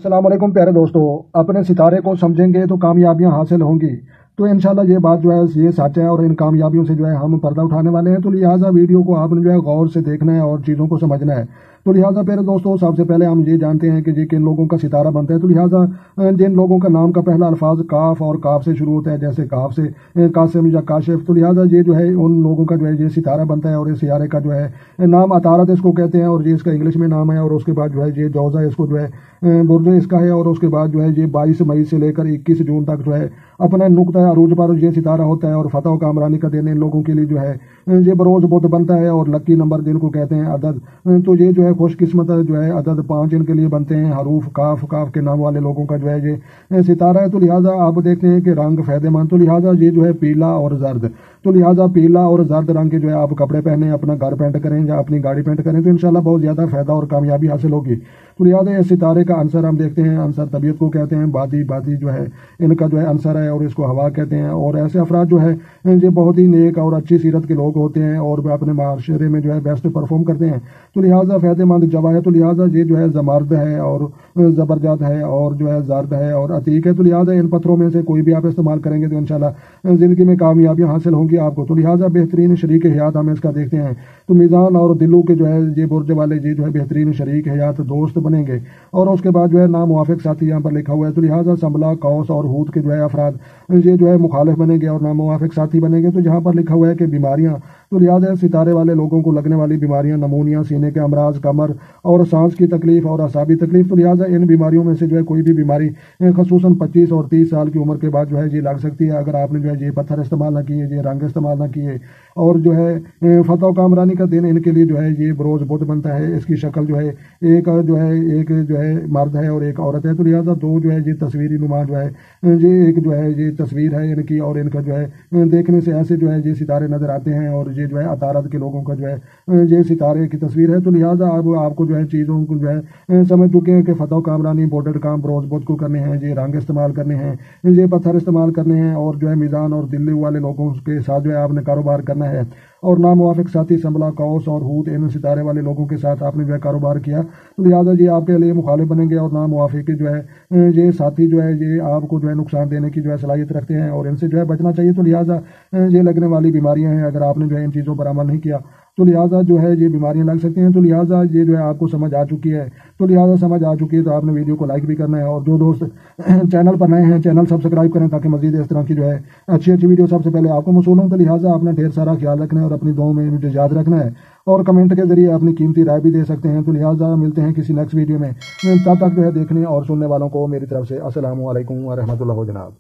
अस्सलाम वालेकुम प्यारे दोस्तों, अपने सितारे को समझेंगे तो कामयाबियां हासिल होंगी। तो इंशाल्लाह ये बात जो है ये सच है और इन कामयाबियों से जो है हम पर्दा उठाने वाले हैं। तो लिहाजा वीडियो को आपने जो है गौर से देखना है और चीज़ों को समझना है। तो लिहाजा प्यारे दोस्तों, सबसे पहले हम ये जानते हैं कि जी किन लोगों का सितारा बनता है। तो लिहाजा जिन लोगों का नाम का पहला अल्फाज काफ और काफ से शुरू होता है, जैसे काफ से कासिम या काशिफ, तो लिहाजा ये जो है उन लोगों का जो है ये सितारा बनता है। और इस सितारे का जो है नाम अतारत इसको कहते हैं और ये इसका इंग्लिश में नाम है। और उसके बाद जो है ये जौजा इसको जो है बुर्ज इसका है। और उसके बाद जो है ये 22 मई से लेकर 21 जून तक जो है अपने नुक्ता अरूज पर ये सितारा होता है। और फतह कामरानी का दिन इन लोगों के लिए जो है ये बरोज बुध बनता है। और लक्की नंबर जिनको कहते हैं अदद, तो ये जो है खुशकिस्मत जो है अदद 5 इनके लिए बनते हैं। हरूफ काफ काफ के नाम वाले लोगों का जो है ये सितारा है। तो लिहाजा आप देखते हैं कि रंग फायदेमंद, तो लिहाजा ये जो है पीला और जर्द, तो लिहाजा पीला और जर्द रंग के जो है आप कपड़े पहने, अपना घर पेंट करें या अपनी गाड़ी पेंट करें तो इंशाल्लाह बहुत ज़्यादा फायदा और कामयाबी हासिल होगी। तो लिहाजा इस सितारे का आंसर हम देखते हैं, आंसर तबीयत को कहते हैं, बादी बादी जो है इनका जो है आंसर है और इसको हवा कहते हैं। और ऐसे अफराद जो है ये बहुत ही नेक और अच्छी सीरत के लोग होते हैं और अपने माशरे में जो है बेस्ट परफॉर्म करते हैं। तो लिहाजा फायदेमंद जवा है। तो लिहाजा ये जो है जमर्द है और ज़बरदस्त है और जो है जर्द है और अतीक है। तो लिहाजा इन पत्थरों में से कोई भी आप इस्तेमाल करेंगे तो इंशाल्लाह ज़िंदगी में कामयाबियाँ हासिल होंगी आपको। तो लिहाजा बेहतरीन शरीक हयात हम इसका देखते हैं। तो मीज़ान और दिल्लू के जो है ये बुर्ज वाले ये जो है बेहतरीन शरीक हयात दोस्त बनेंगे। और उसके बाद जो है नामुवाफिक साथी यहाँ पर लिखा हुआ है। तो लिहाजा संबला कौस और हूत के जो है अफराद ये जो है मुखालिफ बनेंगे और नामुवाफिक साथी बनेंगे। तो यहाँ पर लिखा हुआ है कि बीमारियाँ, तो लिहाजा सितारे वाले लोगों को लगने वाली बीमारियां, नमूनिया, सीने के अमराज, कमर और सांस की तकलीफ और असाबी तकलीफ, तो लिहाजा इन बीमारियों में से जो है कोई भी बीमारी खसूसन 25 और 30 साल की उम्र के बाद जो है ये लग सकती है अगर आपने जो है ये पत्थर इस्तेमाल ना किए, ये रंग इस्तेमाल ना किए। और जो है फतह कामरानी का दिन इनके लिए जो है ये बरोज बुध बनता है। इसकी शक्ल जो है एक जो है मर्द है और एक औरत है। तो लिहाजा दो जो है ये तस्वीरी नुमा जो है ये एक जो है ये तस्वीर है इनकी और इनका जो है देखने से ऐसे जो है ये सितारे नजर आते हैं और ये जो है अतारत के लोगों का जो है ये सितारे की तस्वीर है। तो लिहाजा अब आपको जो है चीज़ों को जो है समझ चुके हैं कि फतह कामरानी बॉर्डर काम बरोज बुध को करने हैं, ये रंग इस्तेमाल करने हैं, ये पत्थर इस्तेमाल करने हैं और जो है मीज़ान और दिल्ली वाले लोगों के साथ जो है आपने कारोबार करना है। और नामुवाफिक साथी संबला कौस और हूत इन सितारे वाले लोगों के साथ आपने जो है कारोबार किया तो लिहाजा ये आपके लिए मुखालिफ बनेंगे। और नामुवाफिक जो है ये साथी जो है ये आपको जो है नुकसान देने की जो है सलाहियत रखते हैं और इनसे जो है बचना चाहिए। तो लिहाजा ये लगने वाली बीमारियां हैं, अगर आपने जो है इन चीज़ों पर अमल नहीं किया तो लिहाजा जो है ये बीमारियां लग सकती हैं। तो लिहाजा ये जो है आपको समझ आ चुकी है। तो लिहाजा समझ आ चुकी है तो आपने वीडियो को लाइक भी करना है और जो दोस्त चैनल पर नए हैं चैनल सब्सक्राइब करें ताकि मजीद इस तरह की जो है अच्छी अच्छी वीडियो सबसे पहले आपको मौसूल हों। तो लिहाजा अपना ढेर सारा ख्याल रखना है और अपनी दुआओं में मुझे याद रखना है और कमेंट के जरिए अपनी कीमती राय भी दे सकते हैं। तो लिहाजा मिलते हैं किसी नेक्स्ट वीडियो में, तब तक जो है देखने और सुनने वालों को मेरी तरफ से अस्सलामु अलैकुम व रहमतुल्लाह जनाब।